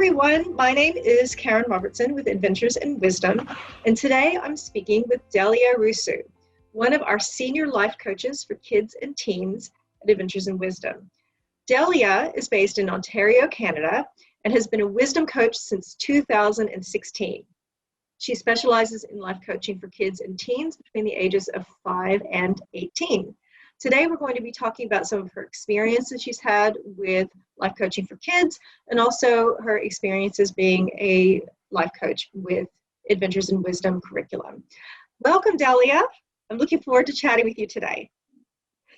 everyone. My name is Karen Robertson with Adventures in Wisdom, and today I'm speaking with Delia Rusu, one of our senior life coaches for kids and teens at Adventures in Wisdom. Delia is based in Ontario, Canada, and has been a wisdom coach since 2016. She specializes in life coaching for kids and teens between the ages of 5 and 18. Today, we're going to be talking about some of her experiences she's had with life coaching for kids, and also her experiences being a life coach with Adventures in Wisdom curriculum. Welcome, Delia. I'm looking forward to chatting with you today.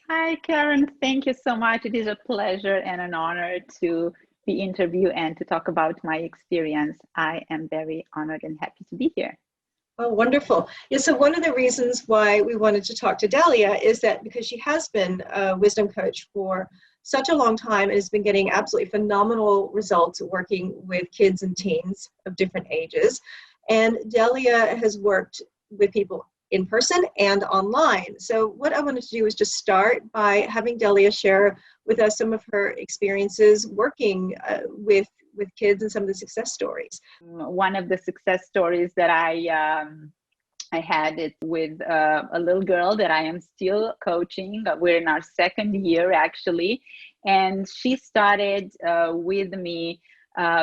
Hi, Karen. Thank you so much. It is a pleasure and an honor to be interviewed and to talk about my experience. I am very honored and happy to be here. Oh, wonderful. Yeah, so one of the reasons why we wanted to talk to Delia is that because she has been a wisdom coach for such a long time and has been getting absolutely phenomenal results working with kids and teens of different ages. And Delia has worked with people in person and online. So what I wanted to do is just start by having Delia share with us some of her experiences working with kids and some of the success stories. One of the success stories that I had it with a little girl that I am still coaching. We're in our second year actually, and she started with me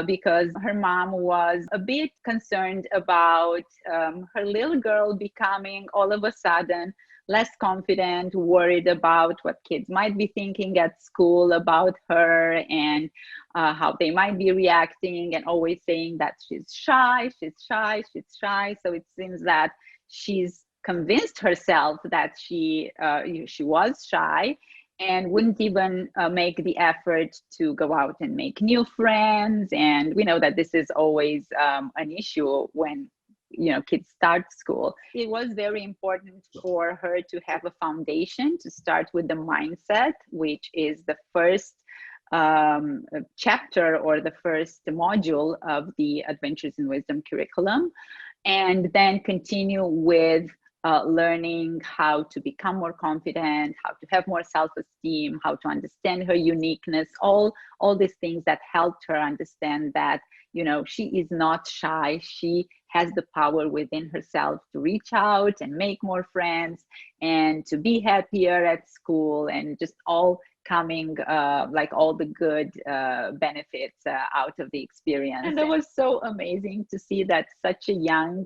because her mom was a bit concerned about her little girl becoming all of a sudden less confident, worried about what kids might be thinking at school about her and how they might be reacting, and always saying that she's shy. So it seems that she's convinced herself that she was shy and wouldn't even make the effort to go out and make new friends. And we know that this is always an issue when kids start school. It was very important for her to have a foundation, to start with the mindset, which is the first chapter or the first module of the Adventures in Wisdom curriculum, and then continue with learning how to become more confident, how to have more self-esteem, how to understand her uniqueness, all these things that helped her understand that she is not shy. She has the power within herself to reach out and make more friends and to be happier at school, and just all coming like all the good benefits out of the experience. And it was so amazing to see that such a young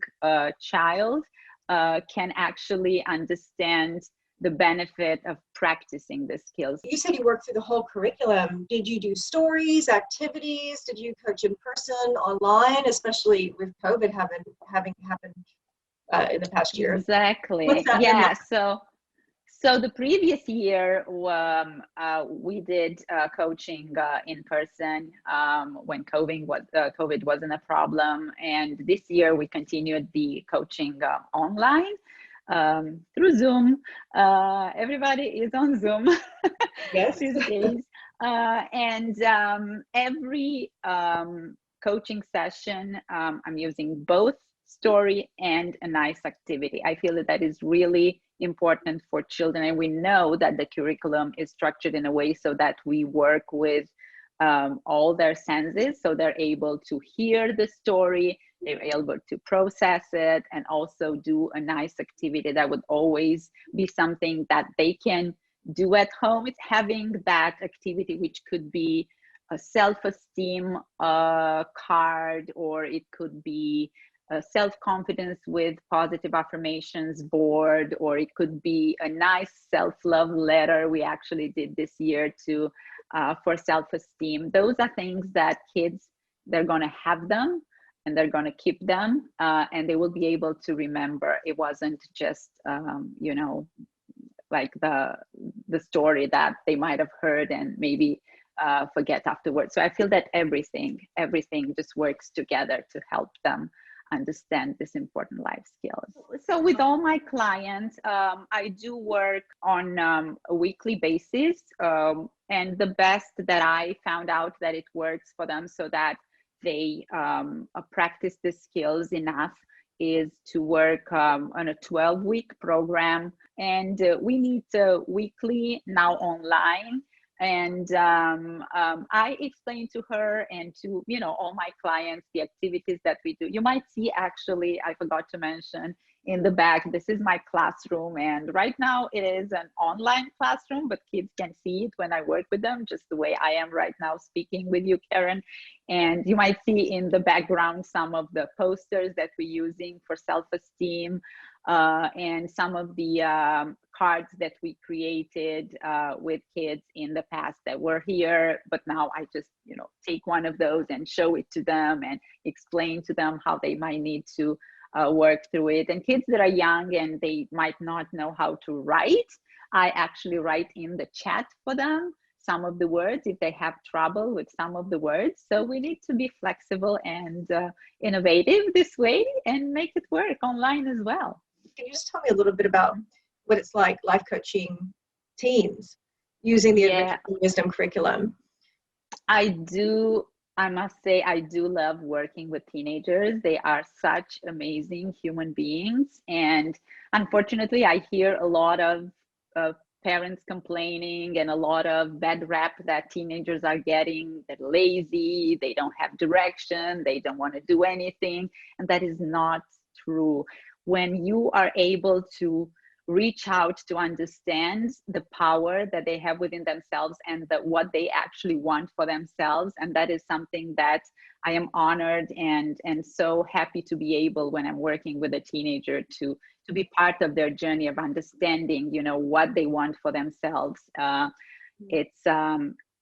child can actually understand the benefit of practicing the skills. You said you worked through the whole curriculum. Did you do stories, activities? Did you coach in person, online, especially with COVID having happened in the past year? Exactly. Yeah. So the previous year, we did coaching in person when COVID wasn't a problem, and this year we continued the coaching online through Zoom. Everybody is on Zoom yes. these days, and every coaching session, I'm using both story and a nice activity. I feel that is really important for children, and we know that the curriculum is structured in a way so that we work with all their senses, so they're able to hear the story, they're able to process it, and also do a nice activity that would always be something that they can do at home. It's having that activity, which could be a self-esteem card, or it could be self-confidence with positive affirmations board, or it could be a nice self-love letter we actually did this year to for self-esteem. Those are things that kids, they're going to have them and they're going to keep them, and they will be able to remember. It wasn't just like the story that they might have heard and maybe forget afterwards. So I feel that everything just works together to help them understand this important life skills. So with all my clients, I do work on a weekly basis, and the best that I found out that it works for them so that they practice the skills enough is to work on a 12-week program, and we meet weekly now online. And I explained to her and to, all my clients, the activities that we do. You might see, actually, I forgot to mention in the back, this is my classroom. And right now it is an online classroom, but kids can see it when I work with them, just the way I am right now speaking with you, Karen. And you might see in the background some of the posters that we're using for self-esteem, and some of the cards that we created with kids in the past that were here, but now I just, take one of those and show it to them and explain to them how they might need to work through it. And kids that are young and they might not know how to write, I actually write in the chat for them some of the words if they have trouble with some of the words. So we need to be flexible and innovative this way and make it work online as well. Can you just tell me a little bit about what it's like life coaching teens using the Adventures in Wisdom curriculum? I must say, I do love working with teenagers. They are such amazing human beings. And unfortunately, I hear a lot of parents complaining and a lot of bad rap that teenagers are getting. They're lazy, they don't have direction, they don't want to do anything. And that is not true. When you are able to reach out to understand the power that they have within themselves and what they actually want for themselves. And that is something that I am honored and so happy to be able, when I'm working with a teenager, to be part of their journey of understanding, what they want for themselves. It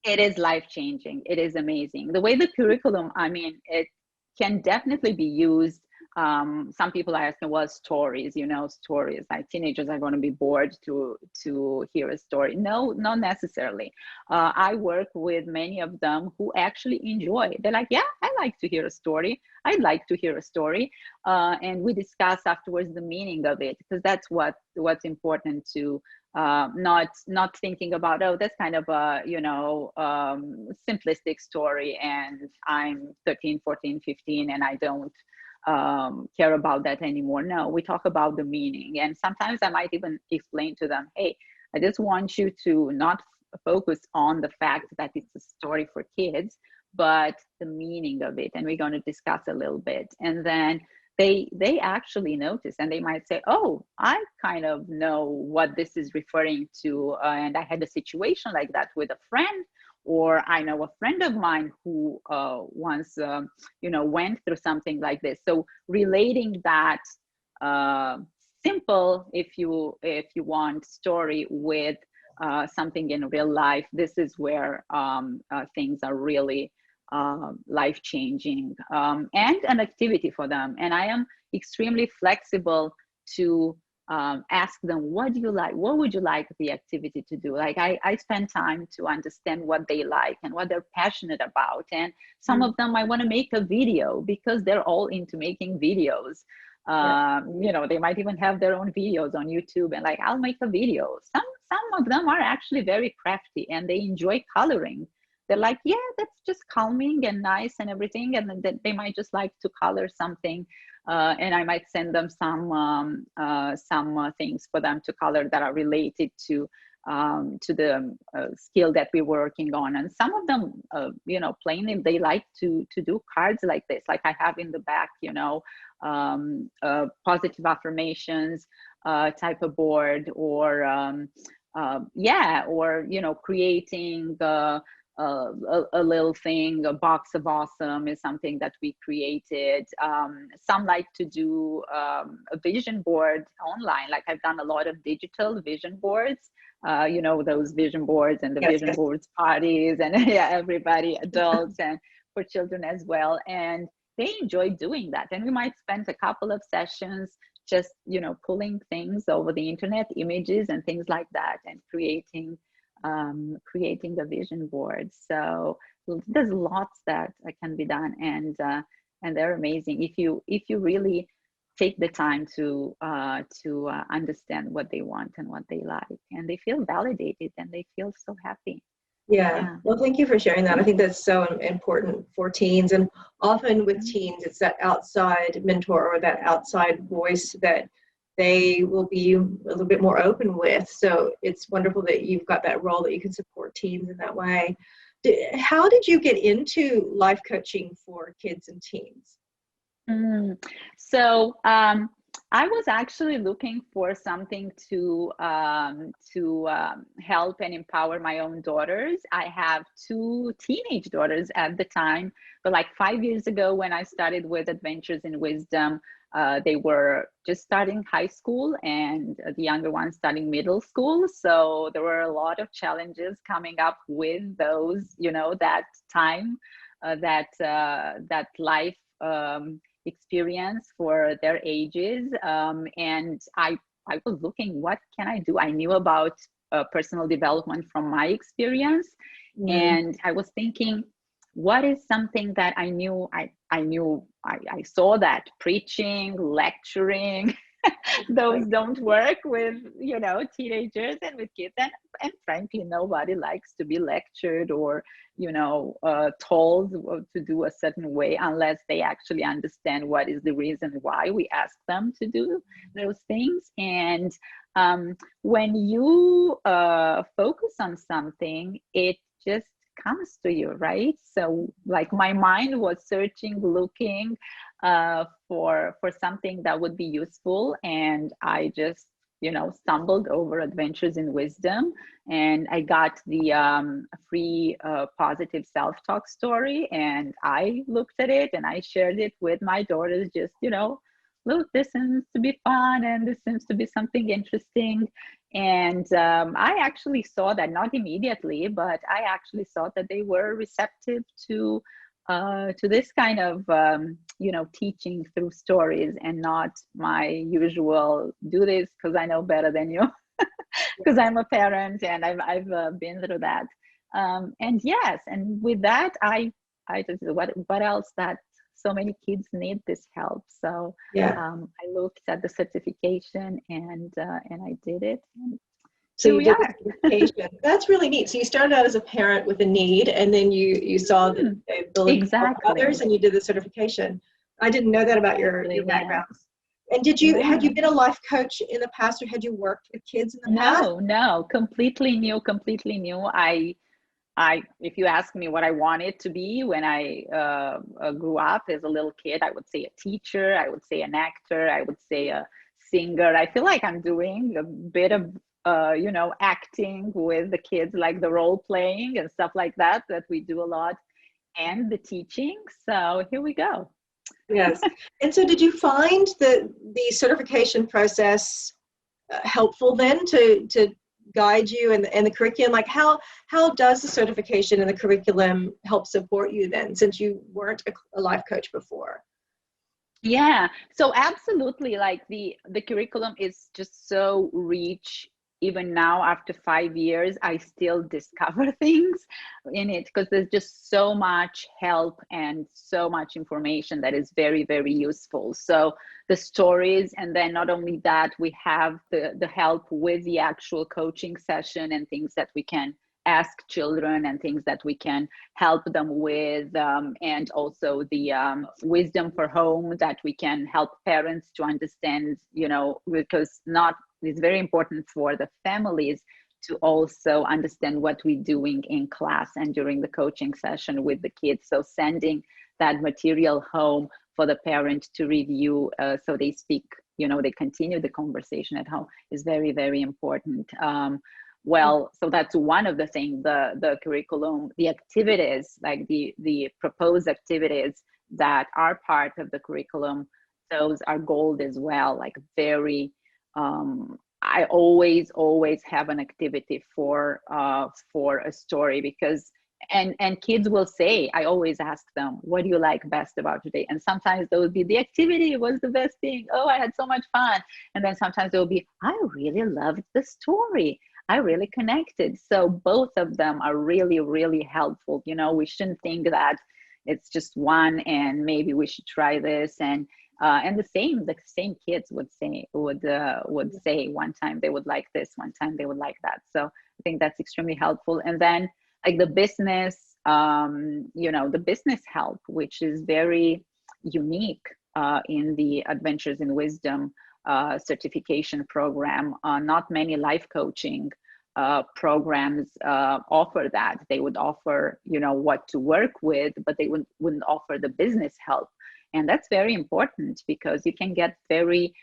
is life-changing. It is amazing. The way the curriculum, it can definitely be used. Some people are asking, well, stories, stories, like teenagers are going to be bored to hear a story. No, not necessarily. I work with many of them who actually enjoy. They're like, yeah, I like to hear a story. I'd like to hear a story. And we discuss afterwards the meaning of it, because that's what's important to not thinking about, oh, that's kind of a, simplistic story. And I'm 13, 14, 15, and I don't care about that anymore. No, we talk about the meaning. And sometimes I might even explain to them, hey, I just want you to not focus on the fact that it's a story for kids, but the meaning of it. And we're going to discuss a little bit. And then they actually notice, and they might say, oh, I kind of know what this is referring to. And I had a situation like that with a friend, or I know a friend of mine who once, went through something like this. So relating that simple, if you want, story with something in real life, this is where things are really life-changing, and an activity for them. And I am extremely flexible to ask them, what do you like? What would you like the activity to do? Like I spend time to understand what they like and what they're passionate about. And some of them, I want to make a video because they're all into making videos. They might even have their own videos on YouTube, and like, I'll make a video. Some of them are actually very crafty and they enjoy coloring. They're like, yeah, that's just calming and nice and everything. And then they might just like to color something. And I might send them some things for them to color that are related to the skill that we're working on. And some of them, plainly, they like to do cards like this, like I have in the back, positive affirmations type of board, or creating a little thing. A box of awesome is something that we created. Some like to do a vision board online. Like I've done a lot of digital vision boards, those vision boards and the vision boards parties, and everybody, adults and for children as well. And they enjoy doing that. And we might spend a couple of sessions just, pulling things over the internet, images and things like that, and creating the vision board. So there's lots that can be done, and they're amazing if you really take the time to understand what they want and what they like, and they feel validated and they feel so happy. Yeah. Well, thank you for sharing that. I think that's so important for teens, and often with teens, it's that outside mentor or that outside voice that they will be a little bit more open with. So it's wonderful that you've got that role that you can support teens in that way. How did you get into life coaching for kids and teens? So I was actually looking for something to help and empower my own daughters. I have two teenage daughters at the time, but like 5 years ago when I started with Adventures in Wisdom, they were just starting high school and the younger one starting middle school. So there were a lot of challenges coming up with those, that time, that life experience for their ages. And I was looking, what can I do? I knew about personal development from my experience. And I was thinking, what is something that I knew? I saw that preaching, lecturing, those don't work with teenagers and with kids, and frankly nobody likes to be lectured or told to do a certain way unless they actually understand what is the reason why we ask them to do those things. And when you focus on something, it just comes to you, right? So like my mind was searching, looking for something that would be useful, and I just stumbled over Adventures in Wisdom, and I got the free positive self-talk story, and I looked at it and I shared it with my daughters, just look, this seems to be fun and this seems to be something interesting. And I actually saw that, not immediately, but I actually saw that they were receptive to this kind of teaching through stories, and not my usual do this because I know better than you, because I'm a parent and I've been through that. And yes, and with that I just, what else, that so many kids need this help. So I looked at the certification and I did it. So you did the certification. That's really neat. So you started out as a parent with a need, and then you saw the ability to help others, and you did the certification. I didn't know that about your background. And had you been a life coach in the past, or had you worked with kids in the past? No, completely new. If you ask me what I wanted to be when I grew up as a little kid, I would say a teacher, I would say an actor, I would say a singer. I feel like I'm doing a bit of acting with the kids, like the role playing and stuff like that we do a lot, and the teaching. So here we go. Yes. And so did you find the certification process helpful then to guide you and the curriculum? Like how does the certification and the curriculum help support you then, since you weren't a life coach before? Yeah, so absolutely, like the curriculum is just so rich. Even now, after 5 years, I still discover things in it, because there's just so much help and so much information that is very, very useful. So the stories, and then not only that, we have the help with the actual coaching session and things that we can ask children and things that we can help them with, and also the wisdom for home that we can help parents to understand, because it's very important for the families to also understand what we're doing in class and during the coaching session with the kids. So sending that material home for the parent to review, so they speak, they continue the conversation at home, is very, very important. So that's one of the things, the curriculum, the activities, like the proposed activities that are part of the curriculum, those are gold as well, like very, I always have an activity for a story, because and kids will say, I always ask them, what do you like best about today? And sometimes there would be, the activity was the best thing, oh, I had so much fun. And then sometimes there will be, I really loved the story, I really connected. So both of them are really, really helpful. We shouldn't think that it's just one and maybe we should try this. And the same kids would say one time they would like this, one time they would like that. So I think that's extremely helpful. And then like the business, the business help, which is very unique in the Adventures in Wisdom certification program. Not many life coaching programs offer that. They would offer, what to work with, but they wouldn't offer the business help. And that's very important because you can get very,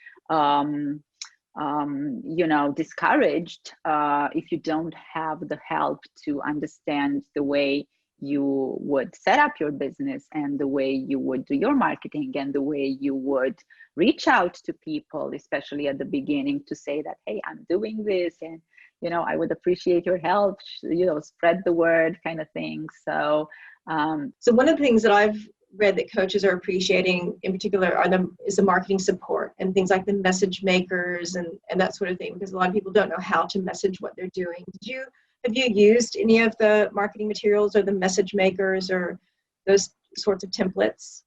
discouraged if you don't have the help to understand the way you would set up your business and the way you would do your marketing and the way you would reach out to people, especially at the beginning, to say that, hey, I'm doing this and, I would appreciate your help, spread the word kind of thing. So one of the things that I've read that coaches are appreciating in particular is the marketing support and things like the message makers and that sort of thing, because a lot of people don't know how to message what they're doing. Have you used any of the marketing materials or the message makers or those sorts of templates?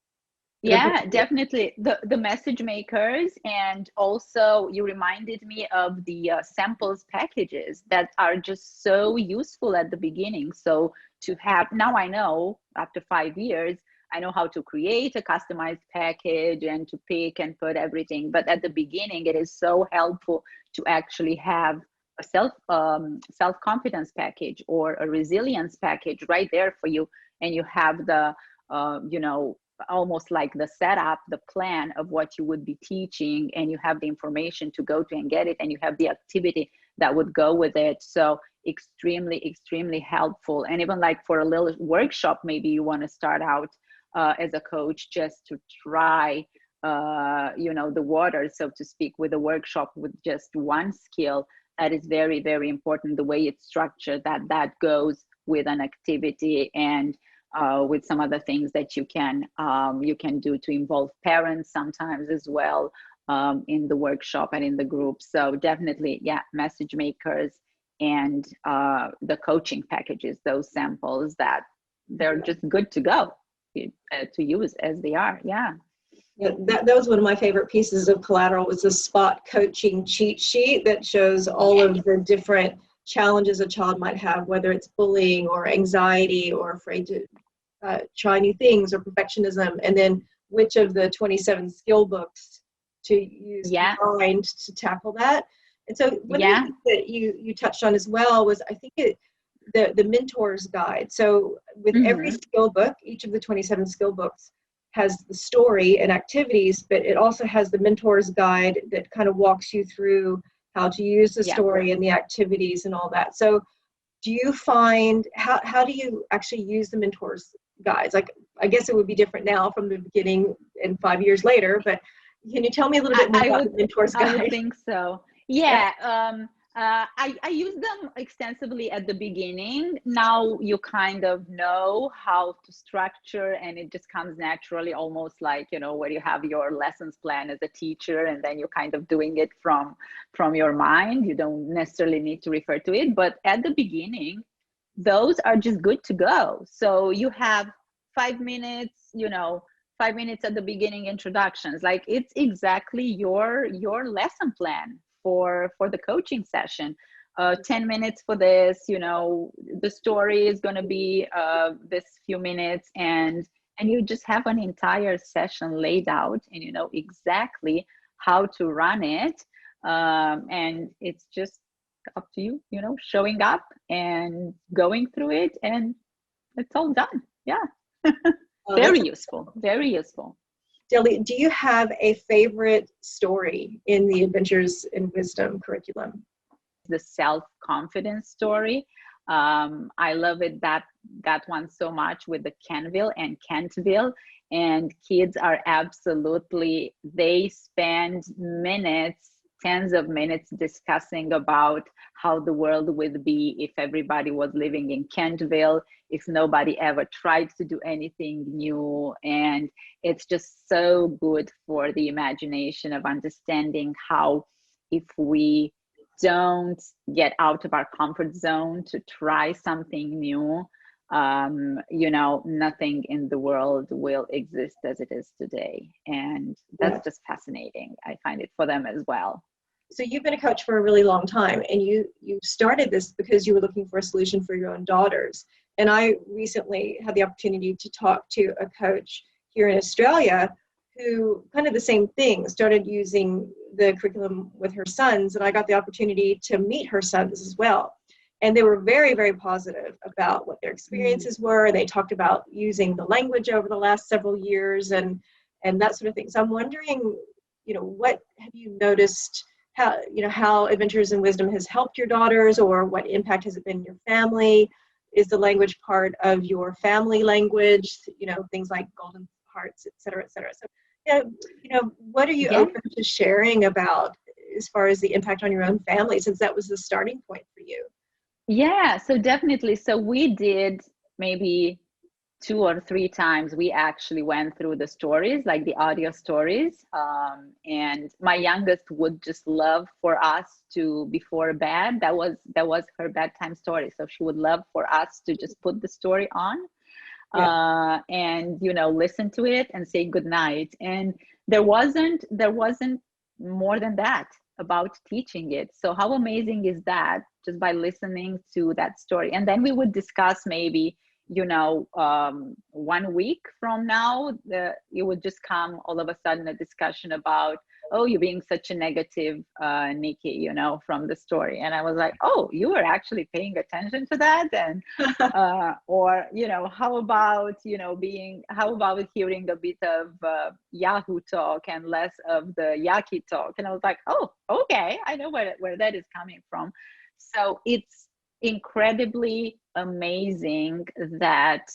Yeah, definitely. The message makers, and also you reminded me of the samples packages that are just so useful at the beginning. So to have, now I know after 5 years, I know how to create a customized package and to pick and put everything. But at the beginning, it is so helpful to actually have a self-confidence package or a resilience package right there for you. And you have the, almost like the setup, the plan of what you would be teaching, and you have the information to go to and get it, and you have the activity that would go with it. So extremely, extremely helpful. And even like for a little workshop, maybe you want to start out as a coach just to try, the water, so to speak, with a workshop with just one skill. That is very, very important. The way it's structured, that goes with an activity and with some other things that you can do to involve parents sometimes as well in the workshop and in the group. So definitely, yeah, message makers and the coaching packages, those samples, that they're just good to go to use as they are. Yeah. Yeah, that was one of my favorite pieces of collateral, was the spot coaching cheat sheet that shows all of the different challenges a child might have, whether it's bullying or anxiety or afraid to try new things or perfectionism, and then which of the 27 skill books to use combined to tackle that. And so one of the things that you touched on as well was, I think the mentor's guide. So with every skill book, each of the 27 skill books has the story and activities, but it also has the mentor's guide that kind of walks you through how to use the story and the activities and all that. So do you find, how do you actually use the mentor's guides? Like, I guess it would be different now from the beginning and 5 years later, but can you tell me a little bit more about the mentor's guide? I would think so. Yeah. I use them extensively at the beginning. Now you kind of know how to structure, and it just comes naturally, almost like, where you have your lessons plan as a teacher, and then you're kind of doing it from your mind. You don't necessarily need to refer to it, but at the beginning, those are just good to go. So you have 5 minutes, 5 minutes at the beginning, introductions, like it's exactly your lesson plan for the coaching session. 10 minutes for this, the story is going to be this few minutes, and you just have an entire session laid out, and you know exactly how to run it. And it's just up to you, showing up and going through it, and it's all done. Yeah. Very useful. Very useful. Delia, do you have a favorite story in the Adventures in Wisdom curriculum? The self-confidence story. I love it, that one so much, with the Canville and Kentville. And kids are absolutely, they spend minutes, tens of minutes discussing about how the world would be if everybody was living in Kentville, if nobody ever tried to do anything new. And it's just so good for the imagination of understanding how, if we don't get out of our comfort zone to try something new, nothing in the world will exist as it is today. And that's just fascinating. I find it for them as well. So you've been a coach for a really long time, and you started this because you were looking for a solution for your own daughters. And I recently had the opportunity to talk to a coach here in Australia who kind of the same thing, started using the curriculum with her sons, and I got the opportunity to meet her sons as well. And they were very, very positive about what their experiences were. They talked about using the language over the last several years and that sort of thing. So I'm wondering, what have you noticed, how Adventures in Wisdom has helped your daughters, or what impact has it been in your family? Is the language part of your family language, things like golden hearts, et cetera, et cetera. So, what are you open to sharing about as far as the impact on your own family, since that was the starting point for you? Yeah, so definitely. So we did maybe 2 or 3 times. We actually went through the stories, like the audio stories. And my youngest would just love for us to, before bed, that was her bedtime story. So she would love for us to just put the story on. And listen to it and say good night. And there wasn't more than that about teaching it. So how amazing is that, just by listening to that story? And then we would discuss maybe 1 week from now, it would just come all of a sudden a discussion about, oh, you're being such a negative, Nikki, from the story. And I was like, oh, you were actually paying attention to that? And, or, how about hearing a bit of Yahoo talk and less of the Yaki talk? And I was like, oh, okay, I know where that is coming from. So it's incredibly amazing that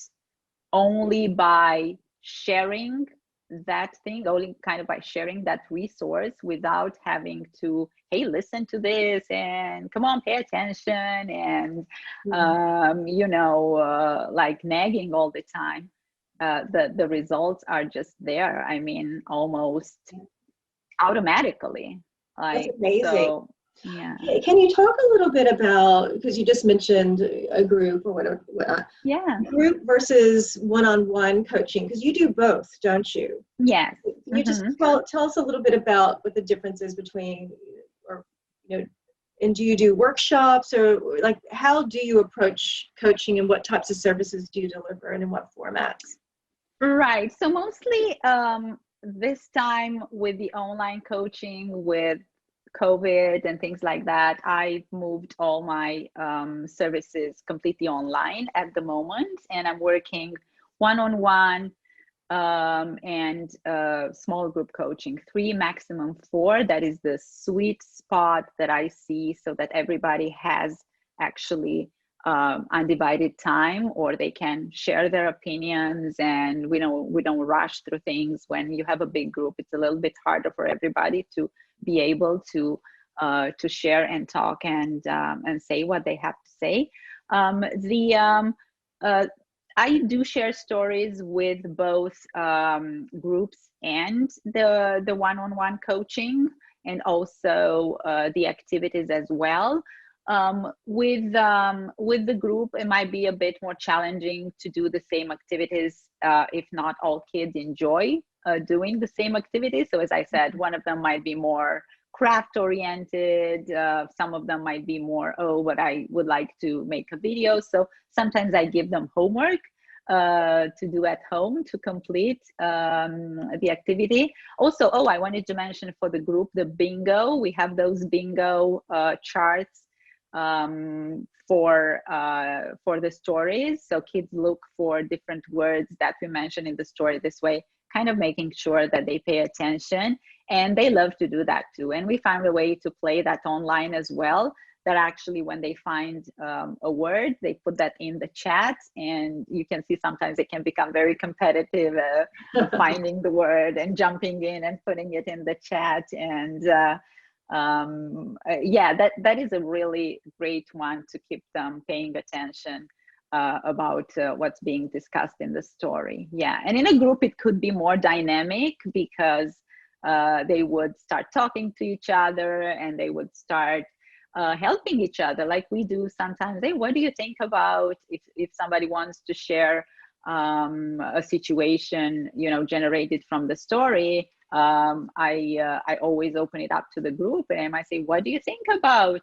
only by sharing that thing, only kind of by sharing that resource without having to, hey, listen to this and come on, pay attention, and like nagging all the time, the results are just there. I mean, almost automatically. That's amazing. So, yeah. Can you talk a little bit about, because you just mentioned a group or whatever, group versus one-on-one coaching, because you do both, don't you? Yes. Can you just tell us a little bit about what the difference is between, or and do you do workshops, or like how do you approach coaching, and what types of services do you deliver, and in what formats? Right. So mostly this time with the online coaching, with COVID and things like that, I've moved all my services completely online at the moment, and I'm working one-on-one and small group coaching, 3, maximum 4. That is the sweet spot that I see, so that everybody has actually undivided time, or they can share their opinions, and we don't rush through things. When you have a big group, it's a little bit harder for everybody to be able to share and talk and say what they have to say. I do share stories with both groups and the one-on-one coaching, and also the activities as well. With the group, it might be a bit more challenging to do the same activities if not all kids enjoy doing the same activities. So as I said, one of them might be more craft oriented, some of them might be more, but I would like to make a video. So sometimes I give them homework to do at home to complete the activity. Also, I wanted to mention for the group, the bingo. We have those bingo charts for the stories. So kids look for different words that we mention in the story, this way kind of making sure that they pay attention, and they love to do that too. And we found a way to play that online as well, that actually when they find a word, they put that in the chat, and you can see sometimes it can become very competitive finding the word and jumping in and putting it in the chat. And that is a really great one to keep them paying attention about what's being discussed in the story. Yeah, and in a group it could be more dynamic, because they would start talking to each other, and they would start helping each other, like we do sometimes. Hey, what do you think about if somebody wants to share a situation generated from the story? I always open it up to the group, and I might say, what do you think about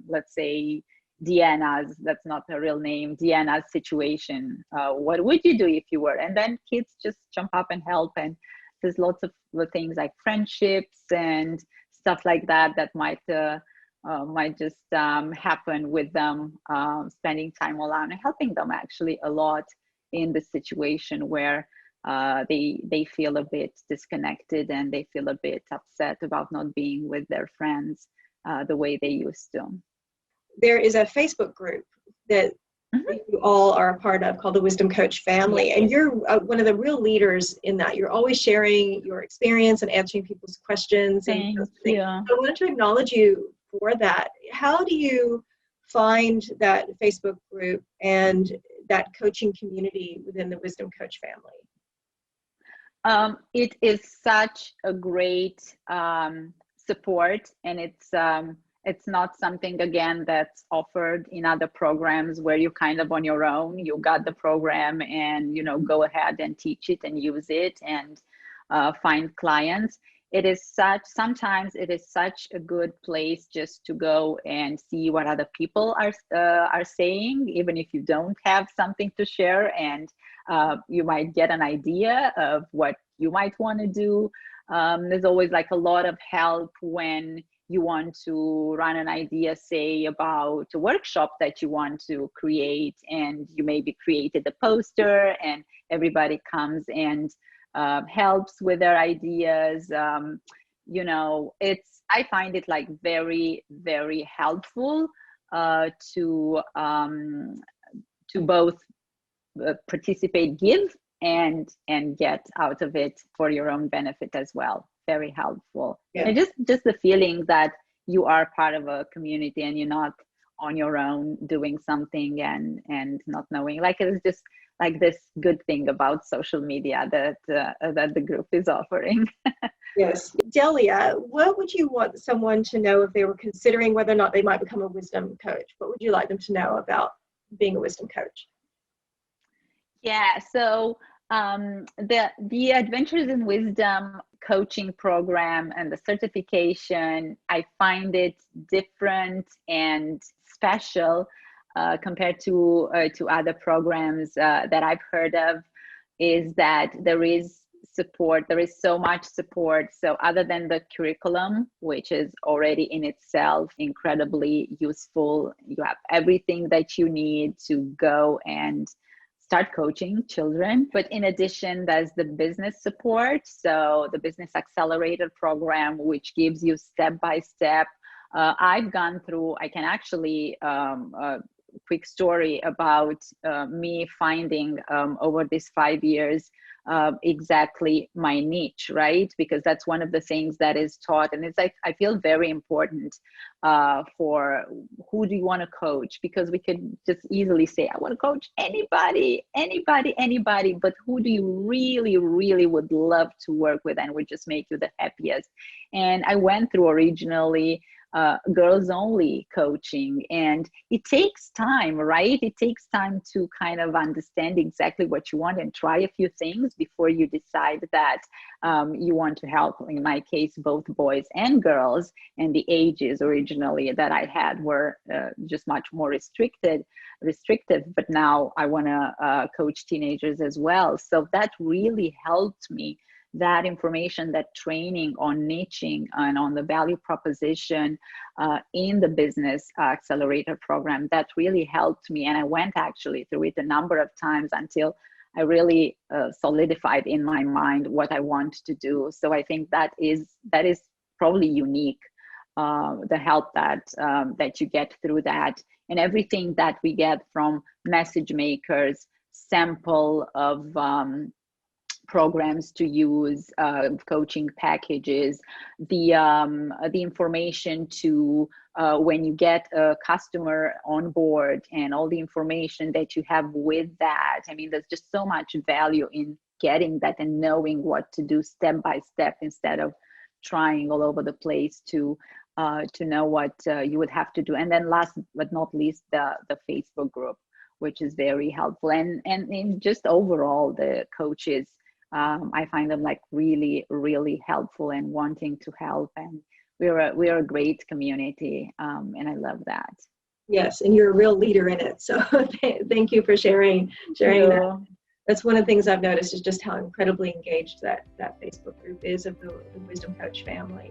let's say Deanna's, that's not her real name, Deanna's situation? What would you do if you were? And then kids just jump up and help. And there's lots of things like friendships and stuff like that might just happen with them, spending time alone and helping them actually a lot in the situation where they feel a bit disconnected and they feel a bit upset about not being with their friends the way they used to. There is a Facebook group that you all are a part of called the Wisdom Coach Family, and you're one of the real leaders in that. You're always sharing your experience and answering people's questions. Thank you. So I wanted to acknowledge you for that. How do you find that Facebook group and that coaching community within the Wisdom Coach family? It is such a great support, and it's not something, again, that's offered in other programs where you're kind of on your own. You got the program and, you know, go ahead and teach it and use it and find clients. Sometimes it is such a good place just to go and see what other people are saying, even if you don't have something to share, and you might get an idea of what you might want to do. There's always like a lot of help when you want to run an idea, say about a workshop that you want to create, and you maybe created a poster and everybody comes and helps with their ideas. You know, I find it like very, very helpful to both participate, give, and get out of it for your own benefit as well. Very helpful. Yeah. And just the feeling that you are part of a community and you're not on your own doing something and not knowing. Like, it's just like this good thing about social media that the group is offering. Yes. Delia, what would you want someone to know if they were considering whether or not they might become a wisdom coach? What would you like them to know about being a wisdom coach? Yeah, so the Adventures in Wisdom coaching program and the certification, I find it different and special compared to other programs that I've heard of, is that there is support. There is so much support. So other than the curriculum, which is already in itself incredibly useful, you have everything that you need to go and start coaching children. But in addition, there's the business support. So the Business Accelerator program, which gives you step-by-step. I've gone through, I can actually, a quick story about me finding over these 5 years exactly my niche, right? Because that's one of the things that is taught, and it's like, I feel very important for who do you want to coach, because we could just easily say, I want to coach anybody, but who do you really, really would love to work with and would just make you the happiest? And I went through originally girls only coaching, and it takes time, right? It takes time to kind of understand exactly what you want and try a few things before you decide that you want to help, in my case, both boys and girls. And the ages originally that I had were just much more restrictive, but now I want to coach teenagers as well. So that really helped me. That information, that training on niching and on the value proposition in the Business Accelerator program, that really helped me. And I went actually through it a number of times until I really solidified in my mind what I want to do. So I think that is probably unique, the help that you get through that, and everything that we get from message makers, sample of programs to use, coaching packages, the information to when you get a customer on board, and all the information that you have with that. I mean, there's just so much value in getting that and knowing what to do step by step, instead of trying all over the place to know what you would have to do. And then last but not least, the Facebook group, which is very helpful. And in just overall, the coaches, I find them like really, really helpful and wanting to help. And we're a great community, and I love that. Yes, and you're a real leader in it. So thank you for sharing that. That's one of the things I've noticed, is just how incredibly engaged that Facebook group is of the Wisdom Coach family.